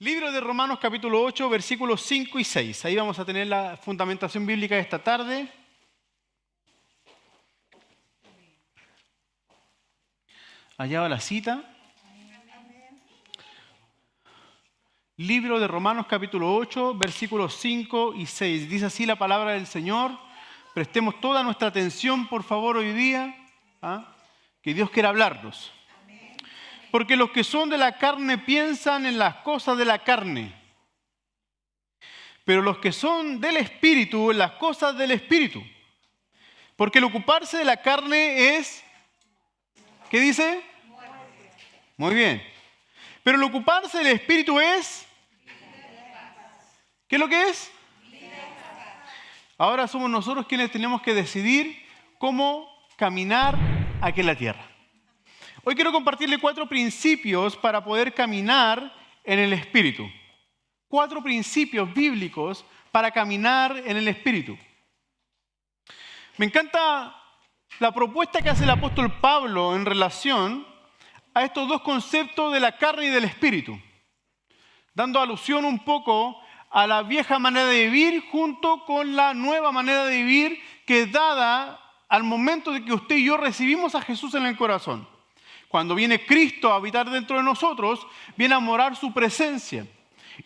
Libro de Romanos capítulo 8, versículos 5 y 6. Ahí vamos a tener la fundamentación bíblica de esta tarde. Allá va la cita. Libro de Romanos capítulo 8, versículos 5 y 6. Dice así la palabra del Señor. Prestemos toda nuestra atención, por favor, hoy día. Que Dios quiera hablarnos. Porque los que son de la carne piensan en las cosas de la carne. Pero los que son del Espíritu, en las cosas del Espíritu. Porque el ocuparse de la carne es... ¿Qué dice? Muerte. Muy bien. Pero el ocuparse del Espíritu es... ¿Qué es lo que es? Ahora somos nosotros quienes tenemos que decidir cómo caminar aquí en la tierra. Hoy quiero compartirle 4 principios para poder caminar en el Espíritu. 4 principios bíblicos para caminar en el Espíritu. Me encanta la propuesta que hace el apóstol Pablo en relación a estos 2 conceptos de la carne y del Espíritu, dando alusión un poco a la vieja manera de vivir junto con la nueva manera de vivir que es dada al momento de que usted y yo recibimos a Jesús en el corazón. Cuando viene Cristo a habitar dentro de nosotros, viene a morar su presencia.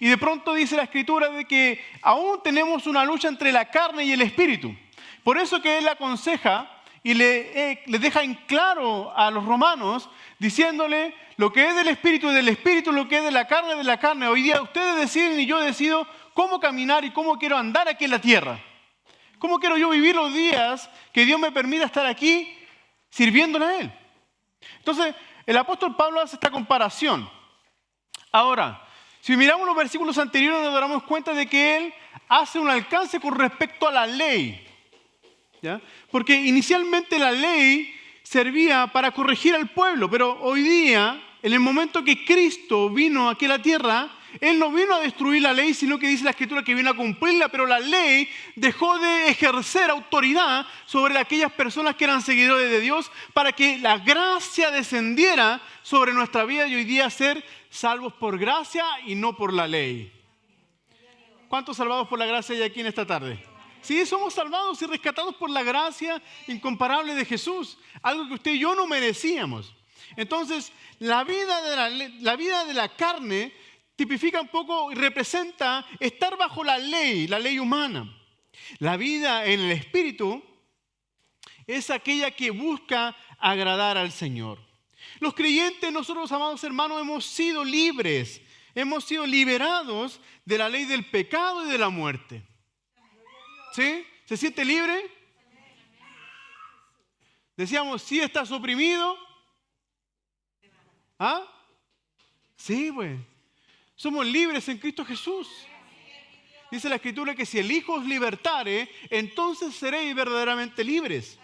Y de pronto dice la Escritura de que aún tenemos una lucha entre la carne y el Espíritu. Por eso que Él aconseja y le deja en claro a los romanos, diciéndole lo que es del Espíritu, lo que es de la carne. Hoy día ustedes deciden y yo decido cómo caminar y cómo quiero andar aquí en la tierra. Cómo quiero yo vivir los días que Dios me permita estar aquí sirviéndole a Él. Entonces, el apóstol Pablo hace esta comparación. Ahora, si miramos los versículos anteriores, nos daremos cuenta de que él hace un alcance con respecto a la ley. ¿Ya? Porque inicialmente la ley servía para corregir al pueblo, pero hoy día, en el momento que Cristo vino aquí a la tierra, Él no vino a destruir la ley, sino que dice la Escritura que vino a cumplirla, pero la ley dejó de ejercer autoridad sobre aquellas personas que eran seguidores de Dios para que la gracia descendiera sobre nuestra vida y hoy día ser salvos por gracia y no por la ley. ¿Cuántos salvados por la gracia hay aquí en esta tarde? Sí, somos salvados y rescatados por la gracia incomparable de Jesús, algo que usted y yo no merecíamos. Entonces, la vida de la carne tipifica un poco y representa estar bajo la ley humana. La vida en el Espíritu es aquella que busca agradar al Señor. Los creyentes, nosotros, amados hermanos, hemos sido libres, hemos sido liberados de la ley del pecado y de la muerte. ¿Sí? ¿Se siente libre? Decíamos, ¿sí estás oprimido? ¿Ah? Sí, pues. Somos libres en Cristo Jesús. Dice la Escritura que si el Hijo os libertare, entonces seréis verdaderamente libres.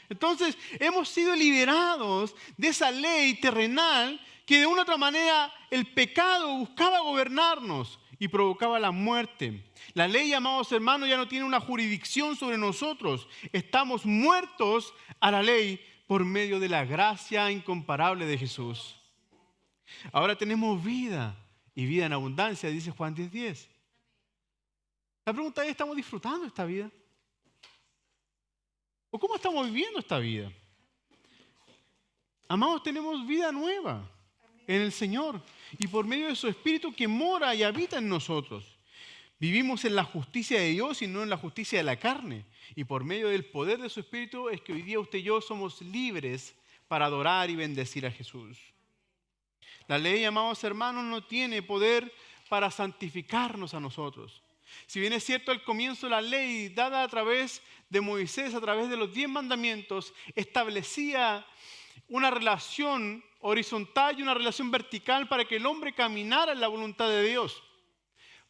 Entonces, hemos sido liberados de esa ley terrenal que de una u otra manera el pecado buscaba gobernarnos y provocaba la muerte. La ley, amados hermanos, ya no tiene una jurisdicción sobre nosotros. Estamos muertos a la ley por medio de la gracia incomparable de Jesús. Ahora tenemos vida y vida en abundancia, dice Juan 10:10. La pregunta es, ¿estamos disfrutando esta vida? ¿O cómo estamos viviendo esta vida? Amados, tenemos vida nueva en el Señor y por medio de su Espíritu que mora y habita en nosotros. Vivimos en la justicia de Dios y no en la justicia de la carne. Y por medio del poder de su Espíritu es que hoy día usted y yo somos libres para adorar y bendecir a Jesús. La ley, amados hermanos, no tiene poder para santificarnos a nosotros. Si bien es cierto, al comienzo la ley dada a través de Moisés, a través de los 10 mandamientos, establecía una relación horizontal y una relación vertical para que el hombre caminara en la voluntad de Dios.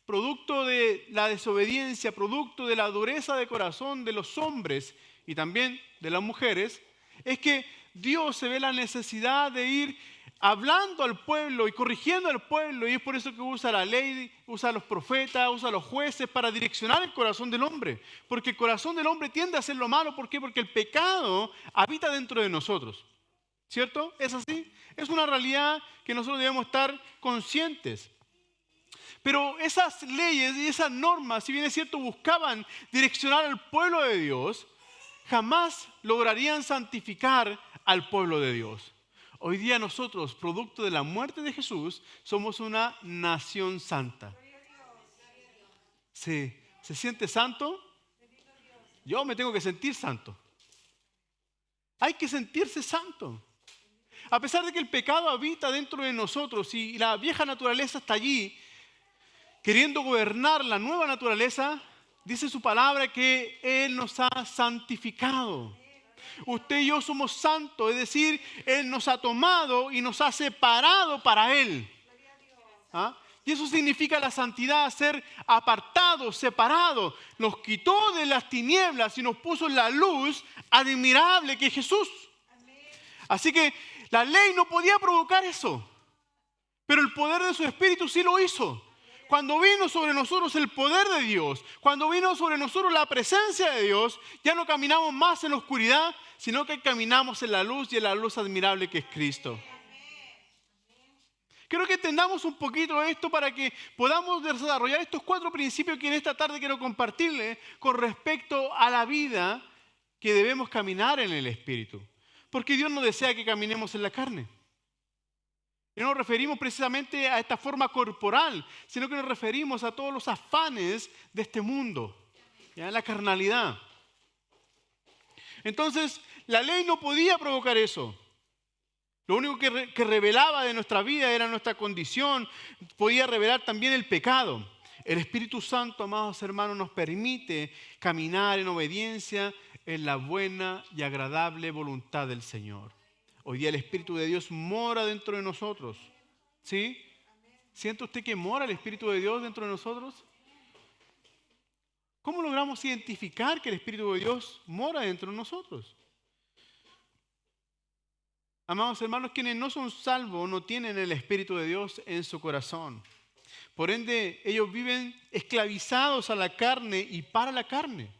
Producto de la desobediencia, producto de la dureza de corazón de los hombres y también de las mujeres, es que Dios se ve la necesidad de ir hablando al pueblo y corrigiendo al pueblo, y es por eso que usa la ley, usa a los profetas, usa a los jueces para direccionar el corazón del hombre, porque el corazón del hombre tiende a hacer lo malo. ¿Por qué? Porque el pecado habita dentro de nosotros, ¿cierto? ¿Es así? Es una realidad que nosotros debemos estar conscientes. Pero esas leyes y esas normas, si bien es cierto, buscaban direccionar al pueblo de Dios, jamás lograrían santificar al pueblo de Dios. Hoy día nosotros, producto de la muerte de Jesús, somos una nación santa. ¿Se siente santo? Yo me tengo que sentir santo. Hay que sentirse santo. A pesar de que el pecado habita dentro de nosotros y la vieja naturaleza está allí, queriendo gobernar la nueva naturaleza, dice su palabra que Él nos ha santificado. Usted y yo somos santos, es decir, Él nos ha tomado y nos ha separado para Él. ¿Ah? Y eso significa la santidad, ser apartados, separados. Nos quitó de las tinieblas y nos puso en la luz admirable que es Jesús. Así que la ley no podía provocar eso, pero el poder de su Espíritu sí lo hizo. Cuando vino sobre nosotros el poder de Dios, cuando vino sobre nosotros la presencia de Dios, ya no caminamos más en la oscuridad, sino que caminamos en la luz y en la luz admirable que es Cristo. Quiero que entendamos un poquito esto para que podamos desarrollar estos 4 principios que en esta tarde quiero compartirles con respecto a la vida que debemos caminar en el Espíritu. Porque Dios no desea que caminemos en la carne. Y no nos referimos precisamente a esta forma corporal, sino que nos referimos a todos los afanes de este mundo, ¿ya? La carnalidad. Entonces, la ley no podía provocar eso. Lo único que revelaba de nuestra vida era nuestra condición, podía revelar también el pecado. El Espíritu Santo, amados hermanos, nos permite caminar en obediencia en la buena y agradable voluntad del Señor. Hoy día el Espíritu de Dios mora dentro de nosotros. ¿Sí? ¿Siente usted que mora el Espíritu de Dios dentro de nosotros? ¿Cómo logramos identificar que el Espíritu de Dios mora dentro de nosotros? Amados hermanos, quienes no son salvos no tienen el Espíritu de Dios en su corazón. Por ende, ellos viven esclavizados a la carne y para la carne.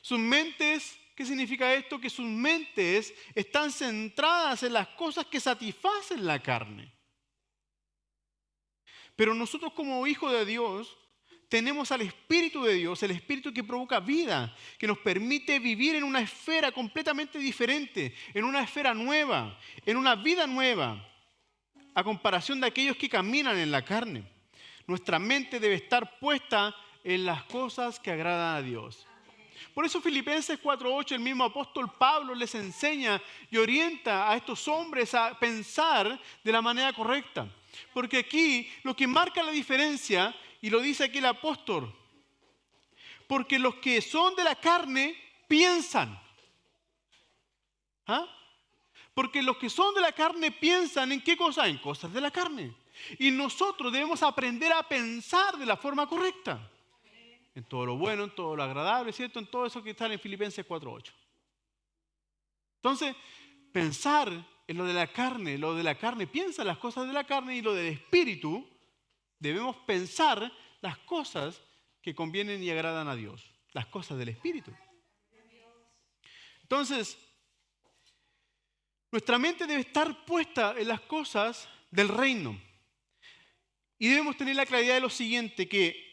Sus mentes, ¿qué significa esto? Que sus mentes están centradas en las cosas que satisfacen la carne. Pero nosotros como hijos de Dios tenemos al Espíritu de Dios, el Espíritu que provoca vida, que nos permite vivir en una esfera completamente diferente, en una esfera nueva, en una vida nueva, a comparación de aquellos que caminan en la carne. Nuestra mente debe estar puesta en las cosas que agradan a Dios. Por eso Filipenses 4:8, el mismo apóstol Pablo les enseña y orienta a estos hombres a pensar de la manera correcta. Porque aquí lo que marca la diferencia, y lo dice aquí el apóstol, porque los que son de la carne piensan. ¿Ah? Porque los que son de la carne piensan ¿en qué cosa? En cosas de la carne. Y nosotros debemos aprender a pensar de la forma correcta. En todo lo bueno, en todo lo agradable, ¿cierto? En todo eso que está en Filipenses 4:8. Entonces, pensar en lo de la carne piensa las cosas de la carne, y lo del espíritu, debemos pensar las cosas que convienen y agradan a Dios, las cosas del espíritu. Entonces, nuestra mente debe estar puesta en las cosas del reino. Y debemos tener la claridad de lo siguiente, que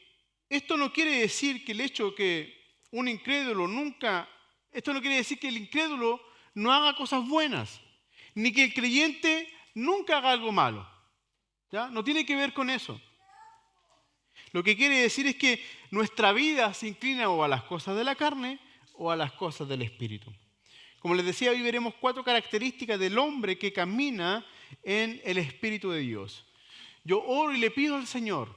esto no quiere decir que el hecho que un incrédulo esto no quiere decir que el incrédulo no haga cosas buenas, ni que el creyente nunca haga algo malo. ¿Ya? No tiene que ver con eso. Lo que quiere decir es que nuestra vida se inclina o a las cosas de la carne o a las cosas del espíritu. Como les decía, hoy veremos 4 características del hombre que camina en el Espíritu de Dios. Yo oro y le pido al Señor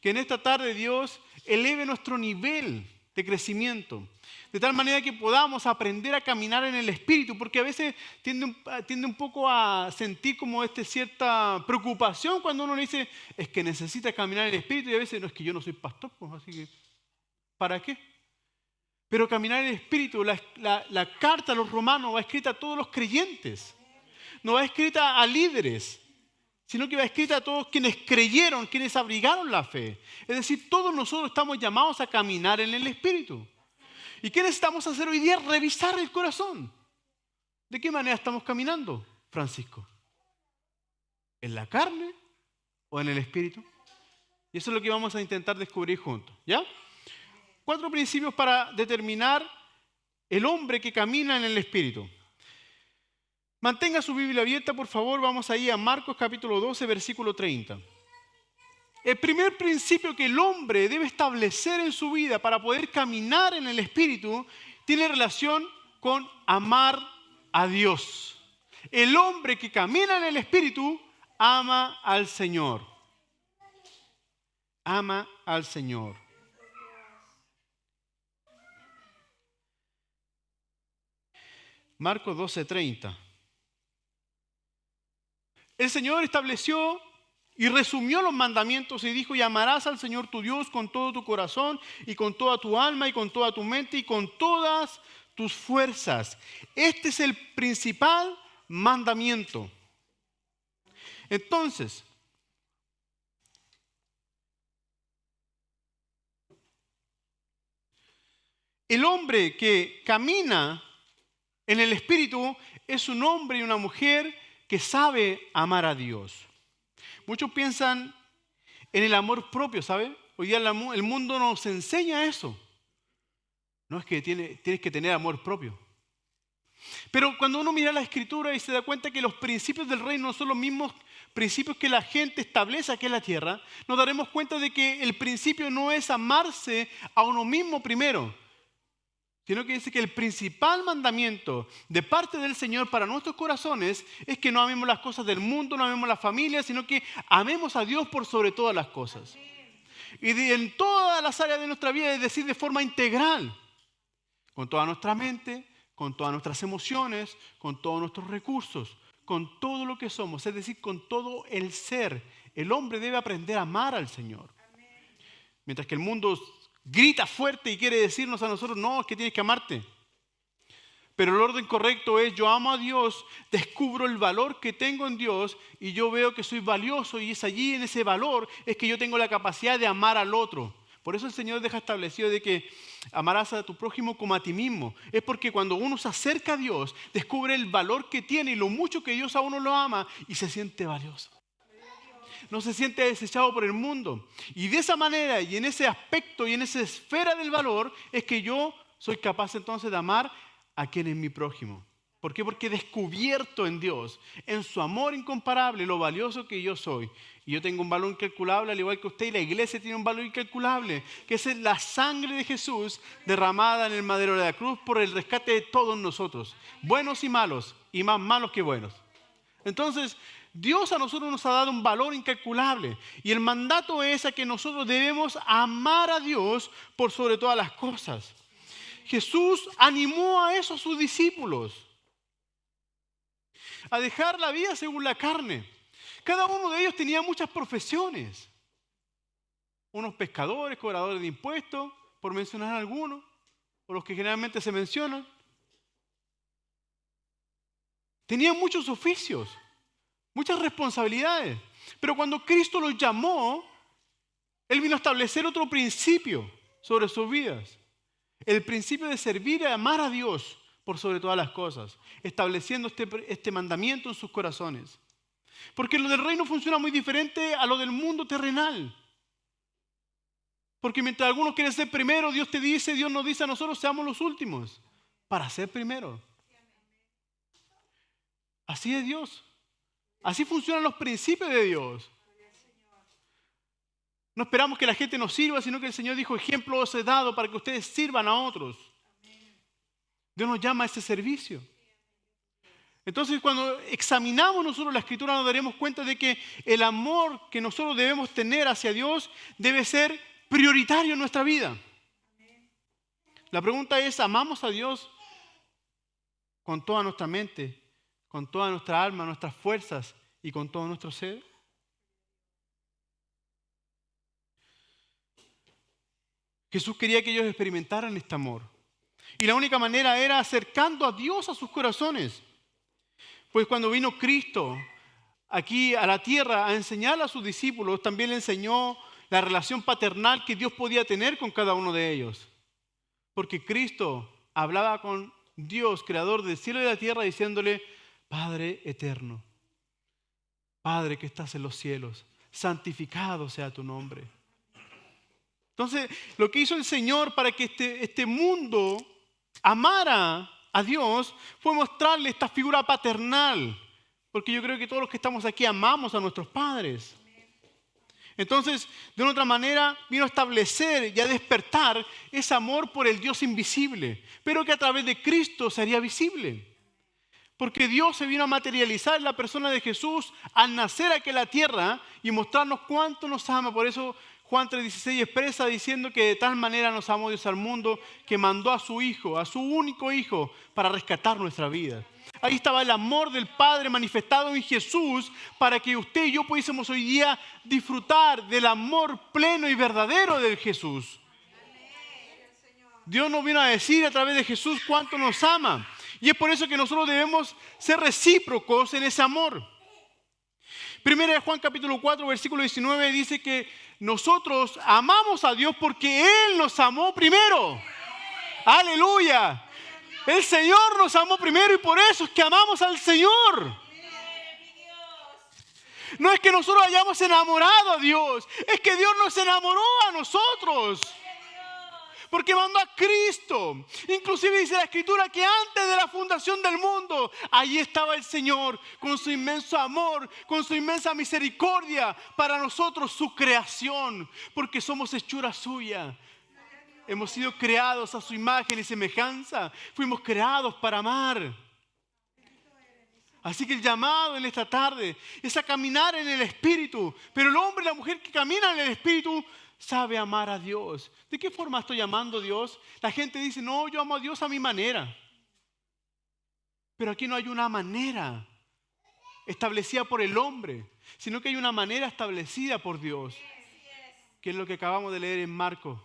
que en esta tarde Dios eleve nuestro nivel de crecimiento, de tal manera que podamos aprender a caminar en el Espíritu, porque a veces tiende un poco a sentir como cierta preocupación cuando uno le dice, es que necesita caminar en el Espíritu, y a veces no, es que yo no soy pastor, pues así que, ¿para qué? Pero caminar en el Espíritu, la carta a los romanos va escrita a todos los creyentes, no va escrita a líderes, sino que va escrita a todos quienes creyeron, quienes abrigaron la fe. Es decir, todos nosotros estamos llamados a caminar en el Espíritu. ¿Y qué necesitamos hacer hoy día? Revisar el corazón. ¿De qué manera estamos caminando, Francisco? ¿En la carne o en el Espíritu? Y eso es lo que vamos a intentar descubrir juntos, ¿ya? 4 principios para determinar el hombre que camina en el Espíritu. Mantenga su Biblia abierta, por favor. Vamos ahí a Marcos capítulo 12, versículo 30. El primer principio que el hombre debe establecer en su vida para poder caminar en el Espíritu tiene relación con amar a Dios. El hombre que camina en el Espíritu ama al Señor. Ama al Señor. Marcos 12:30. El Señor estableció y resumió los mandamientos y dijo: y amarás al Señor tu Dios con todo tu corazón y con toda tu alma y con toda tu mente y con todas tus fuerzas. Este es el principal mandamiento. Entonces, el hombre que camina en el Espíritu es un hombre y una mujer que sabe amar a Dios. Muchos piensan en el amor propio, ¿sabe? Hoy día el mundo nos enseña eso. No es que tienes que tener amor propio. Pero cuando uno mira la Escritura y se da cuenta que los principios del reino no son los mismos principios que la gente establece aquí en la tierra, nos daremos cuenta de que el principio no es amarse a uno mismo primero, sino que dice que el principal mandamiento de parte del Señor para nuestros corazones es que no amemos las cosas del mundo, no amemos la familia, sino que amemos a Dios por sobre todas las cosas. Y en todas las áreas de nuestra vida, es decir, de forma integral, con toda nuestra mente, con todas nuestras emociones, con todos nuestros recursos, con todo lo que somos, es decir, con todo el ser. El hombre debe aprender a amar al Señor. Mientras que el mundo grita fuerte y quiere decirnos a nosotros: no, es que tienes que amarte. Pero el orden correcto es: yo amo a Dios, descubro el valor que tengo en Dios y yo veo que soy valioso, y es allí, en ese valor, es que yo tengo la capacidad de amar al otro. Por eso el Señor deja establecido de que amarás a tu prójimo como a ti mismo. Es porque cuando uno se acerca a Dios, descubre el valor que tiene y lo mucho que Dios a uno lo ama y se siente valioso. No se siente desechado por el mundo. Y de esa manera y en ese aspecto y en esa esfera del valor es que yo soy capaz entonces de amar a quien es mi prójimo. ¿Por qué? Porque he descubierto en Dios, en su amor incomparable, lo valioso que yo soy. Y yo tengo un valor incalculable, al igual que usted, y la iglesia tiene un valor incalculable, que es la sangre de Jesús derramada en el madero de la cruz por el rescate de todos nosotros, buenos y malos, y más malos que buenos. Entonces, Dios a nosotros nos ha dado un valor incalculable, y el mandato es a que nosotros debemos amar a Dios por sobre todas las cosas. Jesús animó a eso a sus discípulos, a dejar la vida según la carne. Cada uno de ellos tenía muchas profesiones. Unos pescadores, cobradores de impuestos, por mencionar algunos, o los que generalmente se mencionan. Tenían muchos oficios, muchas responsabilidades. Pero cuando Cristo los llamó, Él vino a establecer otro principio sobre sus vidas. El principio de servir y amar a Dios por sobre todas las cosas, estableciendo este mandamiento en sus corazones. Porque lo del reino funciona muy diferente a lo del mundo terrenal. Porque mientras algunos quieren ser primero, Dios nos dice a nosotros: seamos los últimos para ser primero. Así es Dios. Así funcionan los principios de Dios. No esperamos que la gente nos sirva, sino que el Señor dijo: ejemplo os he dado para que ustedes sirvan a otros. Dios nos llama a ese servicio. Entonces, cuando examinamos nosotros la Escritura, nos daremos cuenta de que el amor que nosotros debemos tener hacia Dios debe ser prioritario en nuestra vida. La pregunta es: ¿amamos a Dios con toda nuestra mente, con toda nuestra alma, nuestras fuerzas y con todo nuestro ser? Jesús quería que ellos experimentaran este amor. Y la única manera era acercando a Dios a sus corazones. Pues cuando vino Cristo aquí a la tierra a enseñar a sus discípulos, también le enseñó la relación paternal que Dios podía tener con cada uno de ellos. Porque Cristo hablaba con Dios, creador del cielo y de la tierra, diciéndole: Padre eterno, Padre que estás en los cielos, santificado sea tu nombre. Entonces, lo que hizo el Señor para que este mundo amara a Dios fue mostrarle esta figura paternal. Porque yo creo que todos los que estamos aquí amamos a nuestros padres. Entonces, de una otra manera, vino a establecer y a despertar ese amor por el Dios invisible, pero que a través de Cristo sería visible. Porque Dios se vino a materializar en la persona de Jesús al nacer aquí en la tierra y mostrarnos cuánto nos ama. Por eso Juan 3:16 expresa diciendo que de tal manera nos amó Dios al mundo que mandó a su Hijo, a su único Hijo, para rescatar nuestra vida. Ahí estaba el amor del Padre manifestado en Jesús para que usted y yo pudiésemos hoy día disfrutar del amor pleno y verdadero del Jesús. Dios nos vino a decir a través de Jesús cuánto nos ama. Y es por eso que nosotros debemos ser recíprocos en ese amor. Primera de Juan capítulo 4, versículo 19 dice que nosotros amamos a Dios porque Él nos amó primero. ¡Aleluya! El Señor nos amó primero y por eso es que amamos al Señor. No es que nosotros hayamos enamorado a Dios, es que Dios nos enamoró a nosotros. Porque mandó a Cristo. Inclusive dice la Escritura que antes de la fundación del mundo, allí estaba el Señor con su inmenso amor, con su inmensa misericordia para nosotros, su creación. Porque somos hechura suya. Hemos sido creados a su imagen y semejanza. Fuimos creados para amar. Así que el llamado en esta tarde es a caminar en el Espíritu. Pero el hombre y la mujer que caminan en el Espíritu sabe amar a Dios. ¿De qué forma estoy amando a Dios? La gente dice, no, yo amo a Dios a mi manera. Pero aquí no hay una manera establecida por el hombre, sino que hay una manera establecida por Dios. Que es lo que acabamos de leer en Marcos.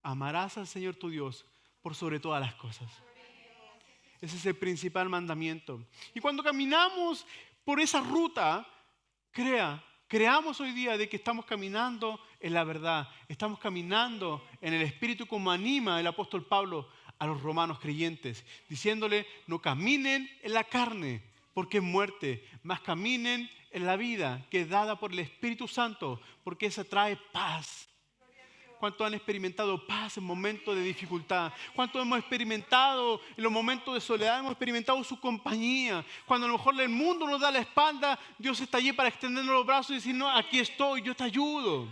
Amarás al Señor tu Dios por sobre todas las cosas. Ese es el principal mandamiento. Y cuando caminamos por esa ruta, creamos hoy día de que estamos caminando en la verdad. Estamos caminando en el Espíritu como anima el apóstol Pablo a los romanos creyentes. Diciéndole, no caminen en la carne porque es muerte, mas caminen en la vida que es dada por el Espíritu Santo porque esa trae paz. ¿Cuántos han experimentado paz en momentos de dificultad? ¿Cuántos hemos experimentado en los momentos de soledad? Hemos experimentado su compañía. Cuando a lo mejor el mundo nos da la espalda, Dios está allí para extendernos los brazos y decir, no, aquí estoy, yo te ayudo.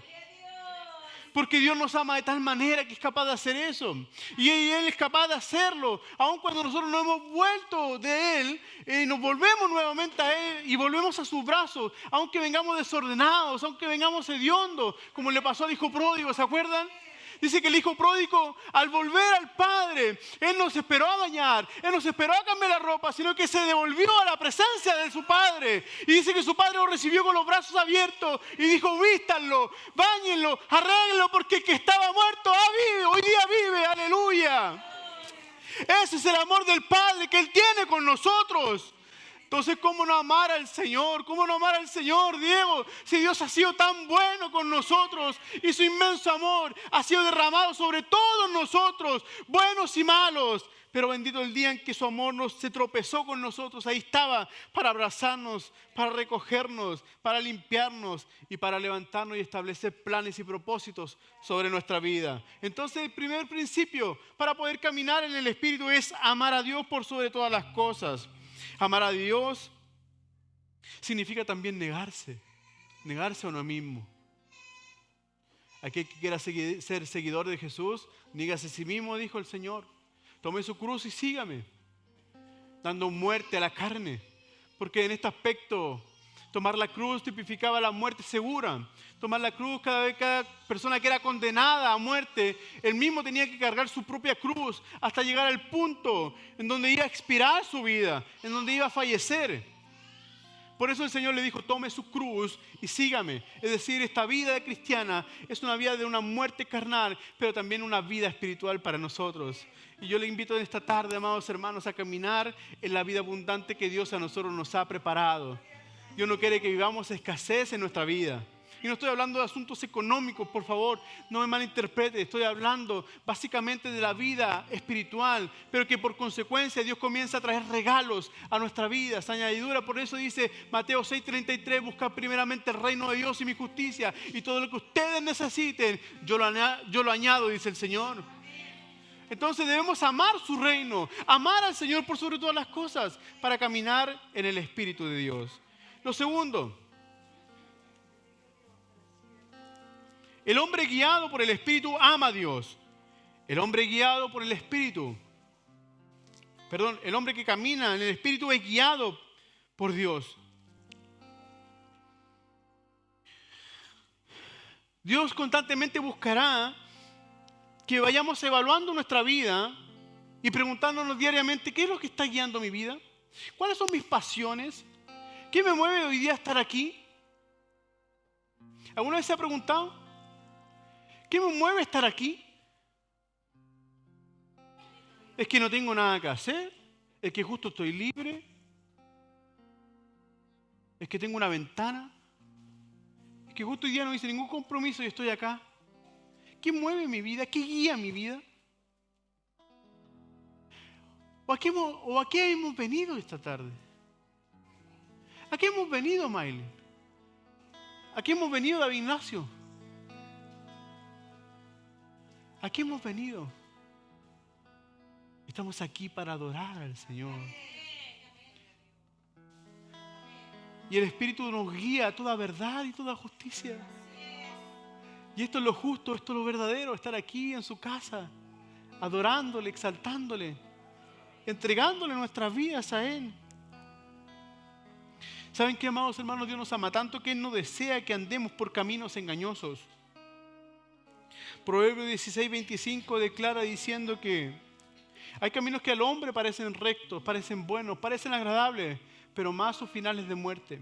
Porque Dios nos ama de tal manera que es capaz de hacer eso. Y Él es capaz de hacerlo. Aun cuando nosotros nos hemos vuelto de Él, nos volvemos nuevamente a Él y volvemos a sus brazos. Aunque vengamos desordenados, aunque vengamos hediondos, como le pasó al hijo pródigo, ¿se acuerdan? Dice que el hijo pródigo, al volver al padre, él no se esperó a bañar, él no se esperó a cambiar la ropa, sino que se devolvió a la presencia de su padre. Y dice que su padre lo recibió con los brazos abiertos y dijo, vístanlo, báñenlo, arréglenlo, porque el que estaba muerto vive, hoy día vive, aleluya. Ese es el amor del Padre que Él tiene con nosotros. Entonces, ¿cómo no amar al Señor? ¿Cómo no amar al Señor, Diego? Si Dios ha sido tan bueno con nosotros y su inmenso amor ha sido derramado sobre todos nosotros, buenos y malos. Pero bendito el día en que su amor se tropezó con nosotros. Ahí estaba para abrazarnos, para recogernos, para limpiarnos y para levantarnos y establecer planes y propósitos sobre nuestra vida. Entonces, el primer principio para poder caminar en el Espíritu es amar a Dios por sobre todas las cosas. Amar a Dios significa también negarse a uno mismo. Aquel que quiera ser seguidor de Jesús, nígase a sí mismo, dijo el Señor. Tome su cruz y sígame, dando muerte a la carne. Porque en este aspecto, tomar la cruz tipificaba la muerte segura. Tomar la cruz, cada persona que era condenada a muerte, él mismo tenía que cargar su propia cruz hasta llegar al punto en donde iba a expirar su vida, en donde iba a fallecer. Por eso el Señor le dijo, tome su cruz y sígame. Es decir, esta vida cristiana es una vida de una muerte carnal, pero también una vida espiritual para nosotros. Y yo le invito en esta tarde, amados hermanos, a caminar en la vida abundante que Dios a nosotros nos ha preparado. Dios no quiere que vivamos escasez en nuestra vida. Y no estoy hablando de asuntos económicos, por favor, no me malinterprete. Estoy hablando básicamente de la vida espiritual, pero que por consecuencia Dios comienza a traer regalos a nuestra vida, esa añadidura. Por eso dice Mateo 6:33, busca primeramente el reino de Dios y mi justicia, y todo lo que ustedes necesiten, yo lo añado, dice el Señor. Entonces debemos amar su reino, amar al Señor por sobre todas las cosas, para caminar en el Espíritu de Dios. Lo segundo, el hombre guiado por el Espíritu ama a Dios. El hombre guiado por el Espíritu, el hombre que camina en el Espíritu es guiado por Dios. Dios constantemente buscará que vayamos evaluando nuestra vida y preguntándonos diariamente, ¿qué es lo que está guiando mi vida? ¿Cuáles son mis pasiones? ¿Qué me mueve hoy día a estar aquí? ¿Alguna vez se ha preguntado? ¿Qué me mueve a estar aquí? ¿Es que no tengo nada que hacer? ¿Es que justo estoy libre? ¿Es que tengo una ventana? ¿Es que justo hoy día no hice ningún compromiso y estoy acá? ¿Qué mueve mi vida? ¿Qué guía mi vida? ¿O a qué hemos venido esta tarde? ¿A qué hemos venido, Miley? ¿A qué hemos venido, David Ignacio? ¿A qué hemos venido? Estamos aquí para adorar al Señor. Y el Espíritu nos guía a toda verdad y toda justicia. Y esto es lo justo, esto es lo verdadero, estar aquí en su casa, adorándole, exaltándole, entregándole nuestras vidas a Él. ¿Saben qué, amados hermanos? Dios nos ama tanto que Él no desea que andemos por caminos engañosos. Proverbios 16:25 declara diciendo que hay caminos que al hombre parecen rectos, parecen buenos, parecen agradables, pero más su final es de muerte.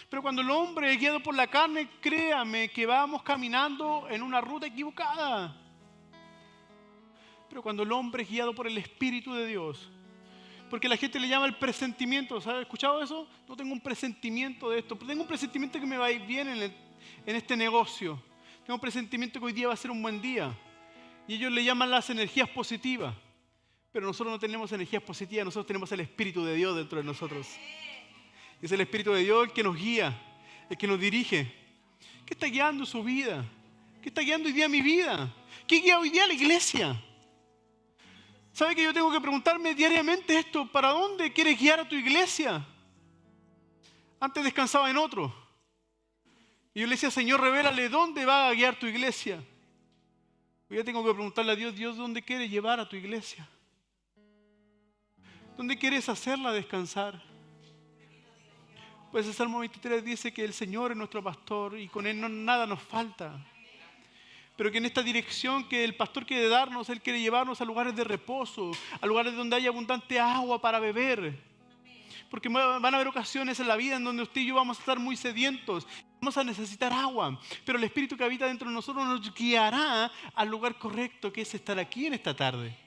Pero cuando el hombre es guiado por la carne, créame que vamos caminando en una ruta equivocada. Pero cuando el hombre es guiado por el Espíritu de Dios, porque la gente le llama el presentimiento, ¿sabes? ¿Has escuchado eso? No tengo un presentimiento de esto, pero tengo un presentimiento que me va a ir bien en este negocio. Tengo un presentimiento que hoy día va a ser un buen día. Y ellos le llaman las energías positivas. Pero nosotros no tenemos energías positivas, nosotros tenemos el Espíritu de Dios dentro de nosotros. Es el Espíritu de Dios el que nos guía, el que nos dirige. ¿Qué está guiando su vida? ¿Qué está guiando hoy día mi vida? ¿Qué guía hoy día la iglesia? ¿Sabe que yo tengo que preguntarme diariamente esto? ¿Para dónde quieres guiar a tu iglesia? Antes descansaba en otro. Y yo le decía, Señor, revélale dónde va a guiar tu iglesia. Hoy ya tengo que preguntarle a Dios, Dios, ¿dónde quieres llevar a tu iglesia? ¿Dónde quieres hacerla descansar? Pues el Salmo 23 dice que el Señor es nuestro pastor y con Él nada nos falta. Pero que en esta dirección que el pastor quiere darnos, Él quiere llevarnos a lugares de reposo, a lugares donde haya abundante agua para beber. Porque van a haber ocasiones en la vida en donde usted y yo vamos a estar muy sedientos, vamos a necesitar agua. Pero el Espíritu que habita dentro de nosotros nos guiará al lugar correcto, que es estar aquí en esta tarde.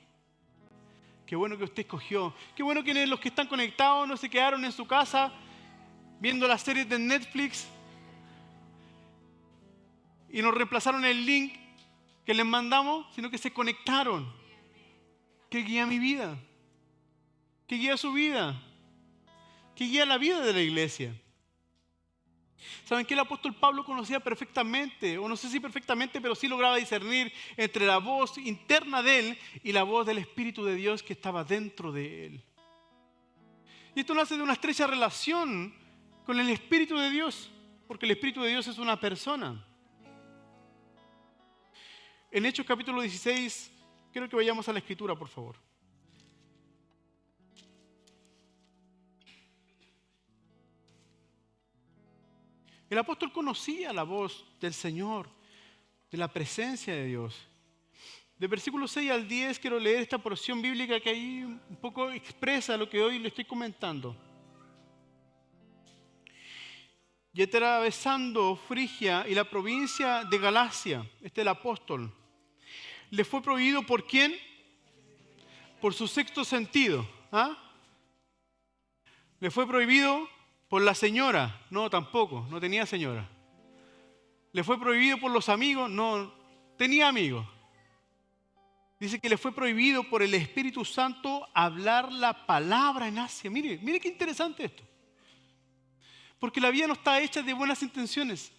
Qué bueno que usted escogió. Qué bueno que los que están conectados no se quedaron en su casa viendo las series de Netflix y nos reemplazaron el link que les mandamos, sino que se conectaron. ¿Qué guía mi vida? ¿Qué guía su vida? ¿Qué guía la vida de la iglesia? ¿Saben que el apóstol Pablo conocía perfectamente, o no sé si perfectamente, pero sí lograba discernir entre la voz interna de él y la voz del Espíritu de Dios que estaba dentro de él? Y esto nace de una estrecha relación con el Espíritu de Dios, porque el Espíritu de Dios es una persona. En Hechos capítulo 16, quiero que vayamos a la Escritura, por favor. El apóstol conocía la voz del Señor, de la presencia de Dios. De versículo 6 al 10 quiero leer esta porción bíblica que ahí un poco expresa lo que hoy le estoy comentando. Y atravesando Frigia y la provincia de Galacia, este es el apóstol, le fue prohibido ¿por quién? Por su sexto sentido. ¿Ah? Le fue prohibido por la señora. No, tampoco, no tenía señora. ¿Le fue prohibido por los amigos? No, tenía amigos. Dice que le fue prohibido por el Espíritu Santo hablar la palabra en Asia. Mire, mire qué interesante esto. Porque la vida no está hecha de buenas intenciones.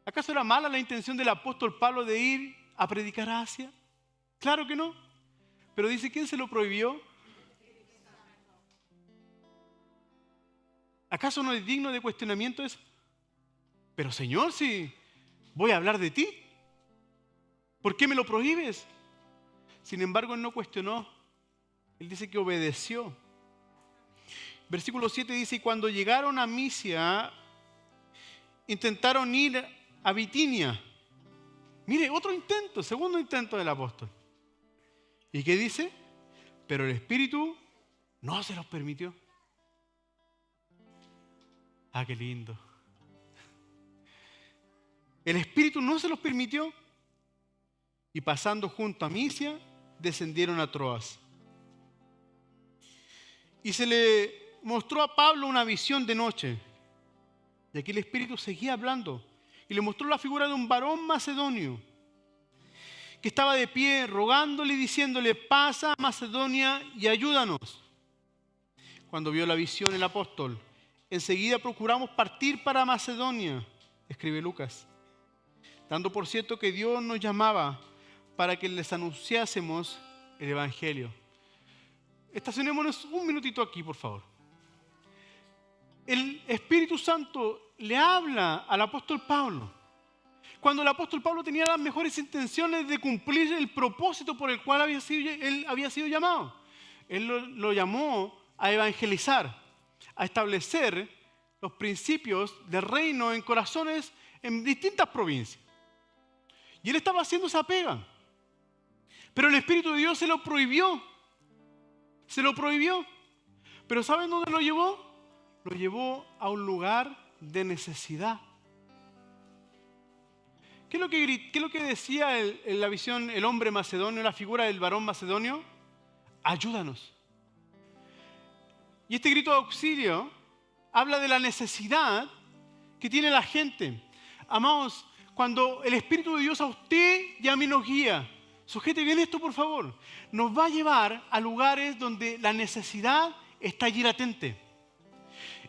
¿Acaso era mala la intención del apóstol Pablo de ir a predicar a Asia? Claro que no. Pero dice, ¿quién se lo prohibió? ¿Acaso no es digno de cuestionamiento eso? Pero Señor, si voy a hablar de ti, ¿por qué me lo prohíbes? Sin embargo, él no cuestionó. Él dice que obedeció. Versículo 7 dice, y cuando llegaron a Misia, intentaron ir a Bitinia. Mire, otro intento, segundo intento del apóstol. ¿Y qué dice? Pero el Espíritu no se los permitió. Ah, qué lindo. El Espíritu no se los permitió. Y pasando junto a Misia, descendieron a Troas. Y se le mostró a Pablo una visión de noche. Y aquí el Espíritu seguía hablando. Y le mostró la figura de un varón macedonio que estaba de pie rogándole y diciéndole, pasa a Macedonia y ayúdanos. Cuando vio la visión el apóstol, enseguida procuramos partir para Macedonia, escribe Lucas, dando por cierto que Dios nos llamaba para que les anunciásemos el Evangelio. Estacionémonos un minutito aquí, por favor. El Espíritu Santo le habla al apóstol Pablo. Cuando el apóstol Pablo tenía las mejores intenciones de cumplir el propósito por el cual él había sido llamado. Él lo llamó a evangelizar, a establecer los principios del reino en corazones en distintas provincias. Y él estaba haciendo esa pega. Pero el Espíritu de Dios se lo prohibió. Se lo prohibió. Pero ¿saben dónde lo llevó? Lo llevó a un lugar de necesidad. ¿Qué es lo que decía en la visión el hombre macedonio, la figura del varón macedonio? Ayúdanos. Y este grito de auxilio habla de la necesidad que tiene la gente. Amados, cuando el Espíritu de Dios a usted y a mí nos guía, sujete bien esto por favor, nos va a llevar a lugares donde la necesidad está allí latente.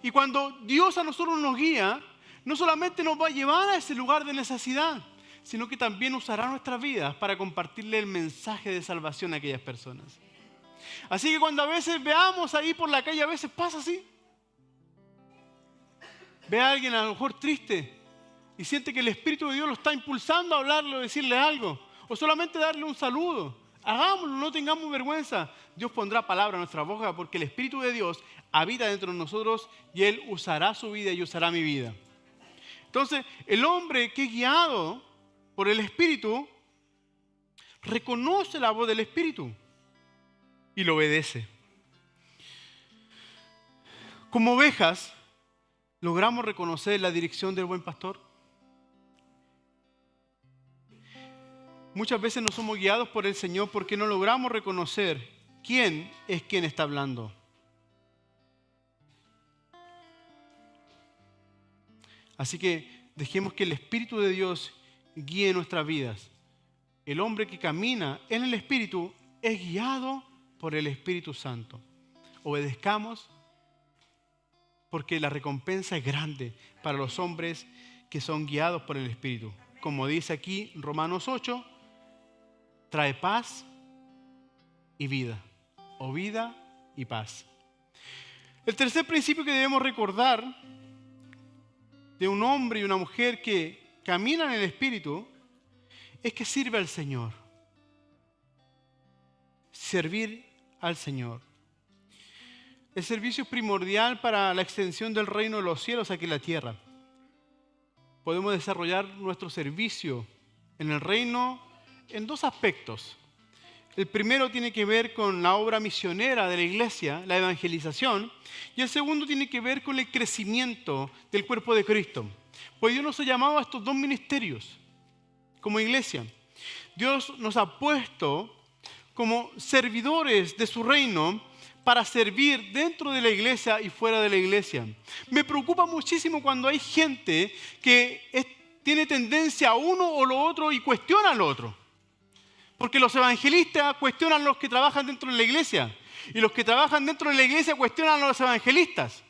Y cuando Dios a nosotros nos guía, no solamente nos va a llevar a ese lugar de necesidad, sino que también usará nuestras vidas para compartirle el mensaje de salvación a aquellas personas. Así que cuando a veces veamos ahí por la calle, a veces pasa así. Ve a alguien a lo mejor triste y siente que el Espíritu de Dios lo está impulsando a hablarle o decirle algo, o solamente darle un saludo. Hagámoslo, no tengamos vergüenza. Dios pondrá palabra en nuestra boca porque el Espíritu de Dios habita dentro de nosotros y Él usará su vida y usará mi vida. Entonces, el hombre que es guiado por el Espíritu reconoce la voz del Espíritu y lo obedece. Como ovejas, ¿logramos reconocer la dirección del buen pastor? Muchas veces no somos guiados por el Señor porque no logramos reconocer quién es quien está hablando. Así que dejemos que el Espíritu de Dios guíe nuestras vidas. El hombre que camina en el Espíritu es guiado por el Espíritu Santo. Obedezcamos porque la recompensa es grande para los hombres que son guiados por el Espíritu. Como dice aquí Romanos 8, trae paz y vida, o vida y paz. El tercer principio que debemos recordar de un hombre y una mujer que caminan en el Espíritu es que sirve al Señor. Servir al Señor. El servicio es primordial para la extensión del reino de los cielos aquí en la tierra. Podemos desarrollar nuestro servicio en el reino en dos aspectos. El primero tiene que ver con la obra misionera de la iglesia, la evangelización, y el segundo tiene que ver con el crecimiento del cuerpo de Cristo. Pues Dios nos ha llamado a estos dos ministerios como iglesia. Dios nos ha puesto como servidores de su reino para servir dentro de la iglesia y fuera de la iglesia. Me preocupa muchísimo cuando hay gente que tiene tendencia a uno o lo otro y cuestiona al otro. Porque los evangelistas cuestionan a los que trabajan dentro de la iglesia. Y los que trabajan dentro de la iglesia cuestionan a los evangelistas.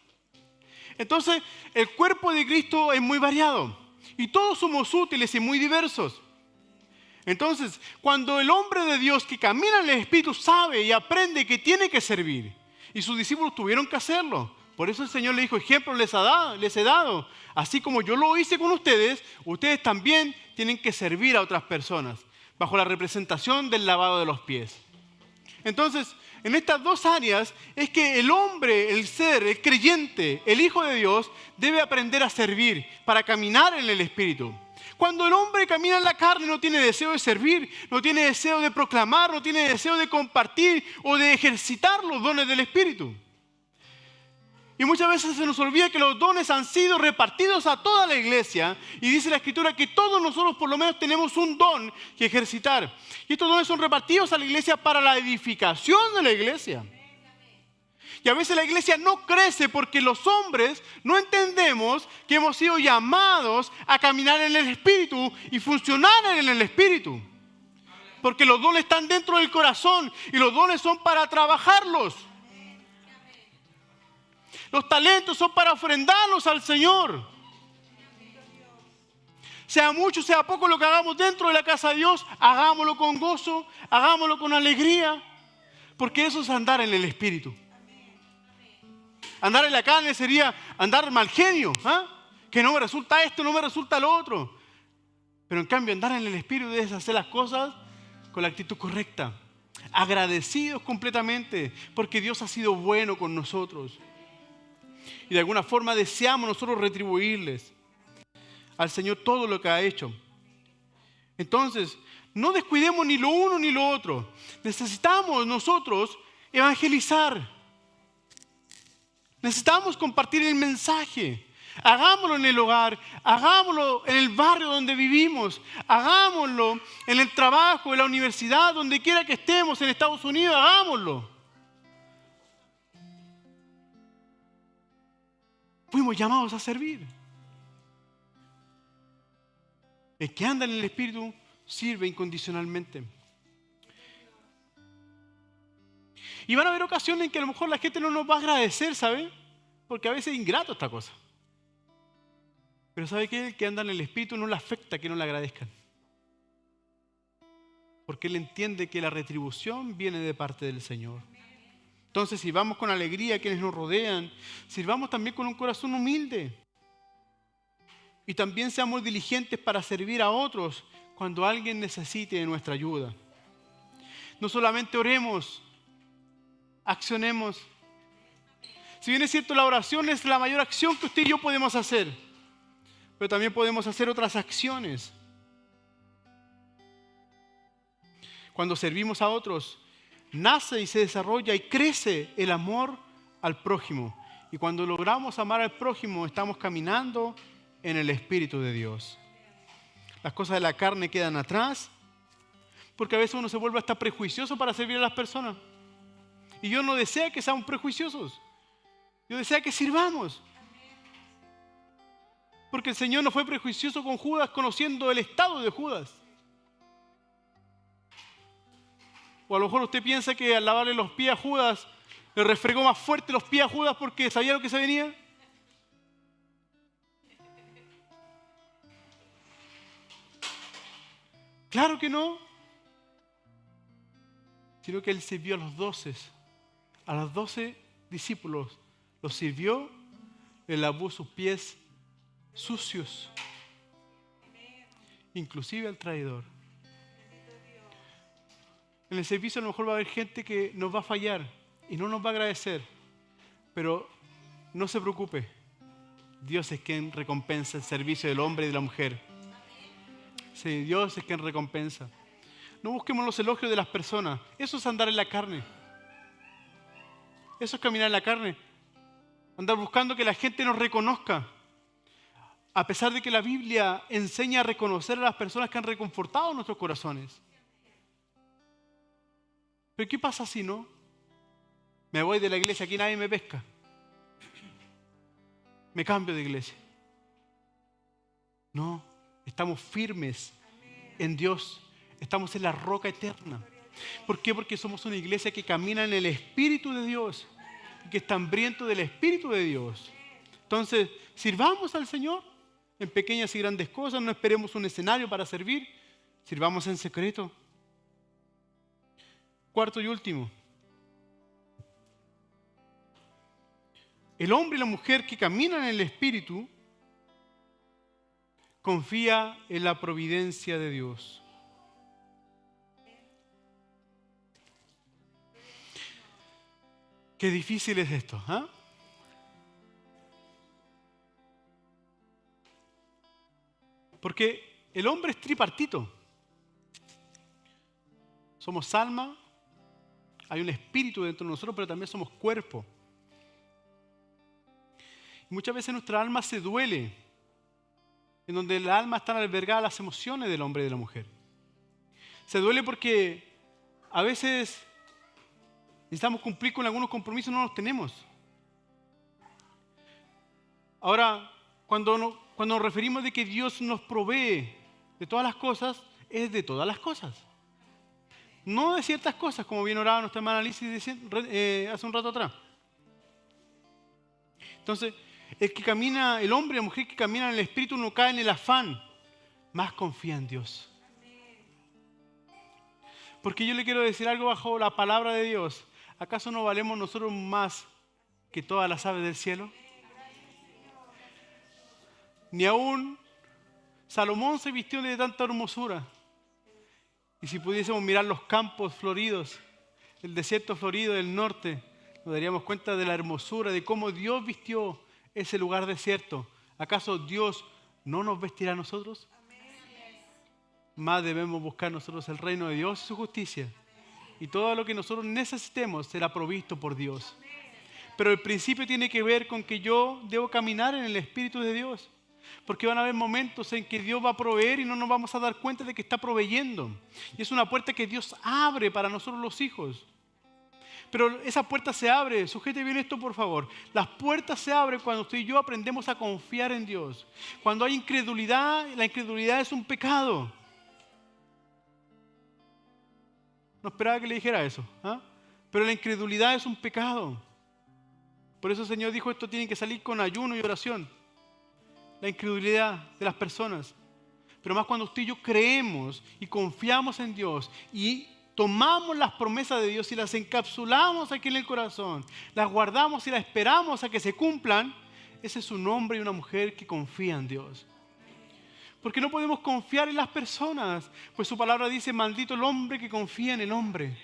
Entonces, el cuerpo de Cristo es muy variado. Y todos somos útiles y muy diversos. Entonces, cuando el hombre de Dios que camina en el Espíritu sabe y aprende que tiene que servir, y sus discípulos tuvieron que hacerlo, por eso el Señor le dijo, ejemplo les he dado, así como yo lo hice con ustedes, ustedes también tienen que servir a otras personas, bajo la representación del lavado de los pies. Entonces, en estas dos áreas es que el hombre, el ser, el creyente, el Hijo de Dios, debe aprender a servir para caminar en el Espíritu. Cuando el hombre camina en la carne no tiene deseo de servir, no tiene deseo de proclamar, no tiene deseo de compartir o de ejercitar los dones del Espíritu. Y muchas veces se nos olvida que los dones han sido repartidos a toda la iglesia y dice la Escritura que todos nosotros por lo menos tenemos un don que ejercitar. Y estos dones son repartidos a la iglesia para la edificación de la iglesia. Y a veces la iglesia no crece porque los hombres no entendemos que hemos sido llamados a caminar en el Espíritu y funcionar en el Espíritu. Porque los dones están dentro del corazón y los dones son para trabajarlos. Los talentos son para ofrendarlos al Señor. Sea mucho, sea poco lo que hagamos dentro de la casa de Dios, hagámoslo con gozo, hagámoslo con alegría, porque eso es andar en el Espíritu. Andar en la carne sería andar mal genio, que no me resulta esto, no me resulta lo otro. Pero en cambio andar en el Espíritu debes hacer las cosas con la actitud correcta, agradecidos completamente, porque Dios ha sido bueno con nosotros. Y de alguna forma deseamos nosotros retribuirles al Señor todo lo que ha hecho. Entonces, no descuidemos ni lo uno ni lo otro. Necesitamos nosotros evangelizar. Necesitamos compartir el mensaje. Hagámoslo en el hogar, hagámoslo en el barrio donde vivimos, hagámoslo en el trabajo, en la universidad, donde quiera que estemos, en Estados Unidos, hagámoslo. Fuimos llamados a servir. El que anda en el Espíritu sirve incondicionalmente. Y van a haber ocasiones en que a lo mejor la gente no nos va a agradecer, ¿sabe? Porque a veces es ingrato esta cosa. Pero ¿sabe qué? El que anda en el Espíritu no le afecta que no le agradezcan. Porque él entiende que la retribución viene de parte del Señor. Entonces, si vamos con alegría a quienes nos rodean, sirvamos también con un corazón humilde. Y también seamos diligentes para servir a otros cuando alguien necesite de nuestra ayuda. No solamente oremos, accionemos. Si bien es cierto, la oración es la mayor acción que usted y yo podemos hacer, pero también podemos hacer otras acciones. Cuando servimos a otros, nace y se desarrolla y crece el amor al prójimo. Y cuando logramos amar al prójimo, estamos caminando en el Espíritu de Dios. Las cosas de la carne quedan atrás, porque a veces uno se vuelve hasta prejuicioso para servir a las personas. Y Dios no desea que seamos prejuiciosos. Dios desea que sirvamos. Porque el Señor no fue prejuicioso con Judas, conociendo el estado de Judas. O a lo mejor usted piensa que al lavarle los pies a Judas, le refregó más fuerte los pies a Judas porque sabía lo que se venía. Claro que no. Sino que Él sirvió a los 12. A los 12 discípulos los sirvió, le lavó sus pies sucios, inclusive al traidor. En el servicio a lo mejor va a haber gente que nos va a fallar y no nos va a agradecer, pero no se preocupe, Dios es quien recompensa el servicio del hombre y de la mujer. Sí, Dios es quien recompensa. No busquemos los elogios de las personas, eso es andar en la carne. Eso es caminar en la carne. Andar buscando que la gente nos reconozca. A pesar de que la Biblia enseña a reconocer a las personas que han reconfortado nuestros corazones. Pero ¿qué pasa si no? Me voy de la iglesia, aquí nadie me pesca. Me cambio de iglesia. No, estamos firmes en Dios. Estamos en la roca eterna. ¿Por qué? Porque somos una iglesia que camina en el Espíritu de Dios, que está hambriento del Espíritu de Dios. Entonces, sirvamos al Señor en pequeñas y grandes cosas. No esperemos un escenario para servir. Sirvamos en secreto. Cuarto y último. El hombre y la mujer que caminan en el Espíritu confía en la providencia de Dios. Qué difícil es esto, ¿ah? Porque el hombre es tripartito. Somos alma, hay un espíritu dentro de nosotros, pero también somos cuerpo. Y muchas veces nuestra alma se duele, en donde el alma están albergadas las emociones del hombre y de la mujer. Se duele porque a veces necesitamos cumplir con algunos compromisos y no los tenemos. Ahora, cuando nos referimos de que Dios nos provee de todas las cosas, es de todas las cosas. No de ciertas cosas, como bien oraba nuestra hermana Alicia hace un rato atrás. Entonces, el hombre y la mujer que caminan en el Espíritu no cae en el afán, más confía en Dios. Porque yo le quiero decir algo bajo la palabra de Dios. ¿Acaso no valemos nosotros más que todas las aves del cielo? Ni aún Salomón se vistió de tanta hermosura. Y si pudiésemos mirar los campos floridos, el desierto florido del norte, nos daríamos cuenta de la hermosura, de cómo Dios vistió ese lugar desierto. ¿Acaso Dios no nos vestirá a nosotros? Más debemos buscar nosotros el reino de Dios y su justicia. Y todo lo que nosotros necesitemos será provisto por Dios. Pero el principio tiene que ver con que yo debo caminar en el Espíritu de Dios. Porque van a haber momentos en que Dios va a proveer y no nos vamos a dar cuenta de que está proveyendo. Y es una puerta que Dios abre para nosotros los hijos. Pero esa puerta se abre, sujete bien esto por favor. Las puertas se abren cuando usted y yo aprendemos a confiar en Dios. Cuando hay incredulidad, la incredulidad es un pecado. No esperaba que le dijera eso, ¿ah? Pero la incredulidad es un pecado. Por eso el Señor dijo, esto tiene que salir con ayuno y oración. La incredulidad de las personas. Pero más cuando usted y yo creemos y confiamos en Dios y tomamos las promesas de Dios y las encapsulamos aquí en el corazón, las guardamos y las esperamos a que se cumplan, ese es un hombre y una mujer que confía en Dios. Porque no podemos confiar en las personas, pues su palabra dice, maldito el hombre que confía en el hombre.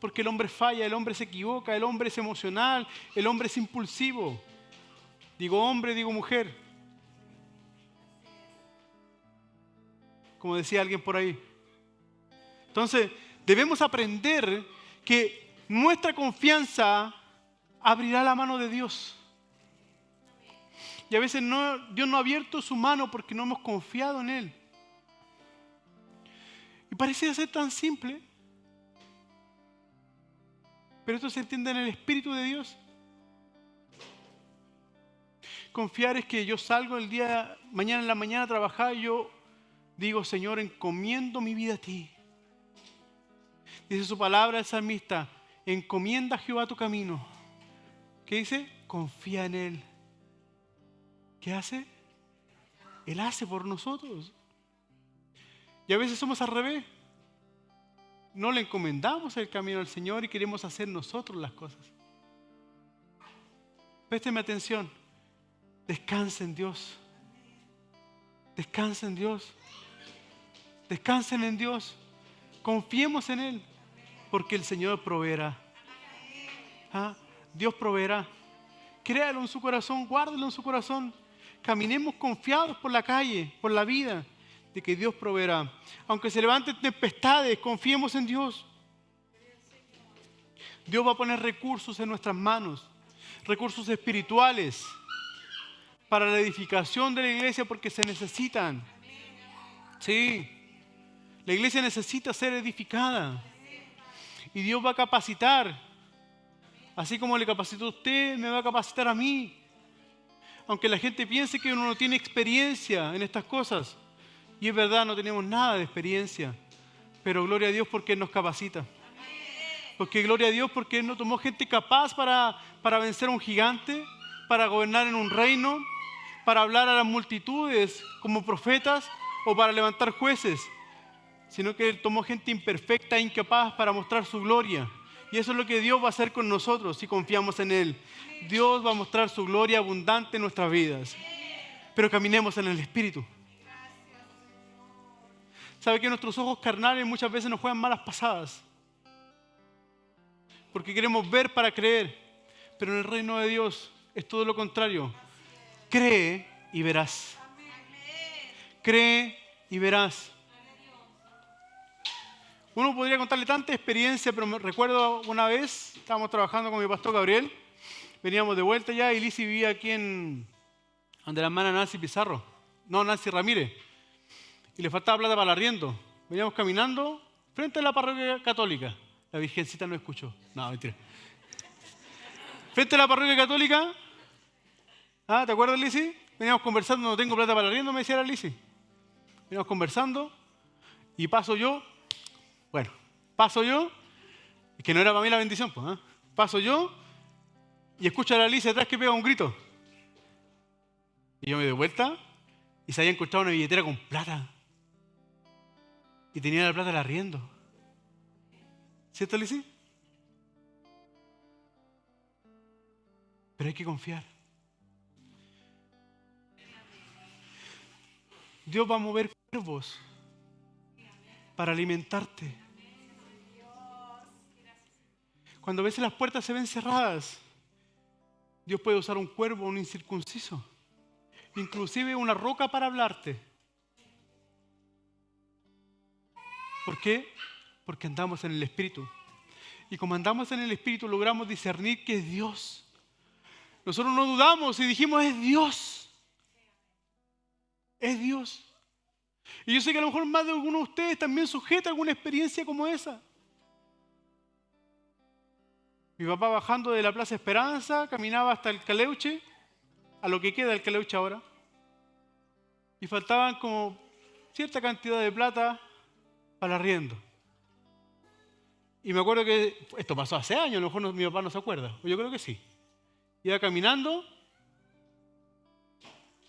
Porque el hombre falla, el hombre se equivoca, el hombre es emocional, el hombre es impulsivo. Digo hombre, digo mujer. Como decía alguien por ahí. Entonces, debemos aprender que nuestra confianza abrirá la mano de Dios. Y a veces Dios no ha abierto su mano porque no hemos confiado en Él. Y parece ser tan simple. Pero esto se entiende en el Espíritu de Dios. Confiar es que yo salgo mañana en la mañana a trabajar y yo digo, Señor, encomiendo mi vida a ti. Dice su palabra el salmista, encomienda a Jehová tu camino. ¿Qué dice? Confía en Él. ¿Qué hace? Él hace por nosotros. Y a veces somos al revés. No le encomendamos el camino al Señor y queremos hacer nosotros las cosas. Présteme atención. Descansa en Dios. Descansa en Dios. Descansen en Dios. Confiemos en Él. Porque el Señor proveerá. ¿Ah? Dios proveerá. Créalo en su corazón, guárdelo en su corazón. Caminemos confiados por la calle, por la vida, de que Dios proveerá. Aunque se levanten tempestades, confiemos en Dios. Dios va a poner recursos en nuestras manos, recursos espirituales para la edificación de la iglesia porque se necesitan. Sí, la iglesia necesita ser edificada y Dios va a capacitar Así como le capacitó a usted, me va a capacitar a mí. Aunque la gente piense que uno no tiene experiencia en estas cosas. Y es verdad, no tenemos nada de experiencia. Pero gloria a Dios porque Él nos capacita. Porque gloria a Dios porque Él nos tomó gente capaz para vencer a un gigante, para gobernar en un reino, para hablar a las multitudes como profetas o para levantar jueces. Sino que Él tomó gente imperfecta e incapaz para mostrar su gloria. Y eso es lo que Dios va a hacer con nosotros si confiamos en Él. Dios va a mostrar su gloria abundante en nuestras vidas. Pero caminemos en el Espíritu. ¿Sabe que nuestros ojos carnales muchas veces nos juegan malas pasadas? Porque queremos ver para creer. Pero en el reino de Dios es todo lo contrario. Cree y verás. Cree y verás. Uno podría contarle tanta experiencia, pero me recuerdo una vez, estábamos trabajando con mi pastor Gabriel, veníamos de vuelta ya y Lizzy vivía aquí donde la hermana Nancy Pizarro, no, Nancy Ramírez, y le faltaba plata para el arriendo. Veníamos caminando frente a la parroquia católica. La virgencita no escuchó. No, mentira. Frente a la parroquia católica, ¿te acuerdas, Lizzy? Veníamos conversando, no tengo plata para el arriendo, me decía la Lizzy. Veníamos conversando y paso yo, es que no era para mí la bendición, pues, paso yo y escucho a la Lizzy atrás que pega un grito. Y yo me doy vuelta y se había encontrado una billetera con plata. Y tenía la plata del arriendo. ¿Cierto, Lizzy? Pero hay que confiar. Dios va a mover cuervos para alimentarte. Cuando a veces las puertas se ven cerradas, Dios puede usar un cuervo, un incircunciso, inclusive una roca para hablarte. ¿Por qué? Porque andamos en el Espíritu. Y como andamos en el Espíritu, logramos discernir que es Dios. Nosotros no dudamos y dijimos, es Dios. Es Dios. Y yo sé que a lo mejor más de alguno de ustedes también sujeta alguna experiencia como esa. Mi papá bajando de la Plaza Esperanza, caminaba hasta el Caleuche, a lo que queda del Caleuche ahora, y faltaban como cierta cantidad de plata para el arriendo. Y me acuerdo que esto pasó hace años, a lo mejor mi papá no se acuerda, o yo creo que sí. Iba caminando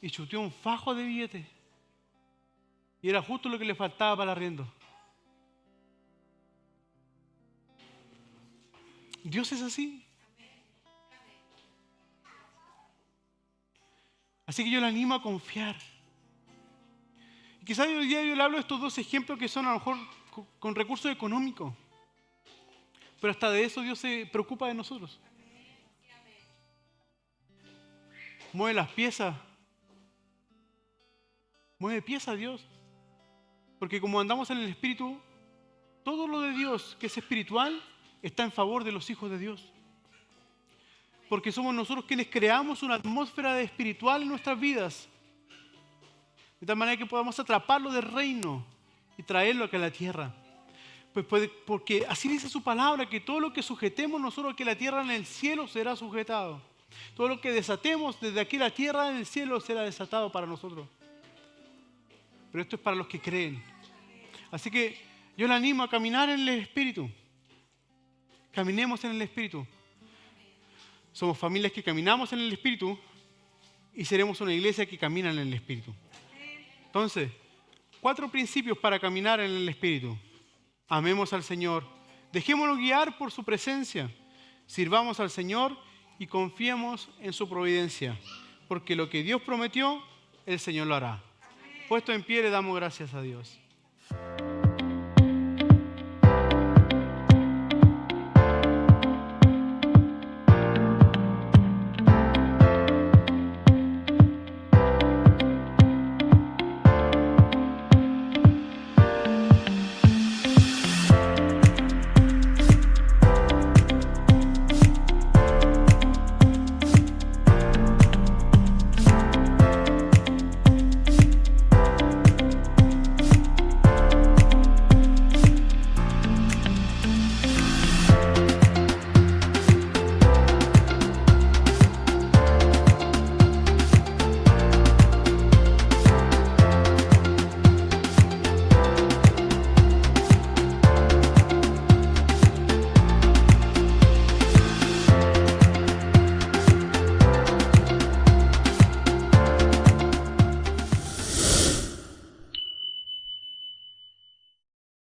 y chuteó un fajo de billetes. Y era justo lo que le faltaba para el arriendo. Dios es así. Así que yo le animo a confiar. Y quizás hoy día yo le hablo de estos dos ejemplos que son a lo mejor con recursos económicos. Pero hasta de eso Dios se preocupa de nosotros. Mueve las piezas. Mueve piezas Dios. Porque como andamos en el Espíritu, todo lo de Dios que es espiritual está en favor de los hijos de Dios. Porque somos nosotros quienes creamos una atmósfera espiritual en nuestras vidas. De tal manera que podamos atraparlo del reino y traerlo acá a la tierra. Pues porque así dice su palabra, que todo lo que sujetemos nosotros aquí en la tierra, en el cielo será sujetado. Todo lo que desatemos desde aquí en la tierra, en el cielo será desatado para nosotros. Pero esto es para los que creen. Así que yo le animo a caminar en el Espíritu. Caminemos en el Espíritu. Somos familias que caminamos en el Espíritu y seremos una iglesia que camina en el Espíritu. Entonces, 4 principios para caminar en el Espíritu. Amemos al Señor. Dejémonos guiar por su presencia. Sirvamos al Señor y confiemos en su providencia. Porque lo que Dios prometió, el Señor lo hará. Puesto en pie, le damos gracias a Dios.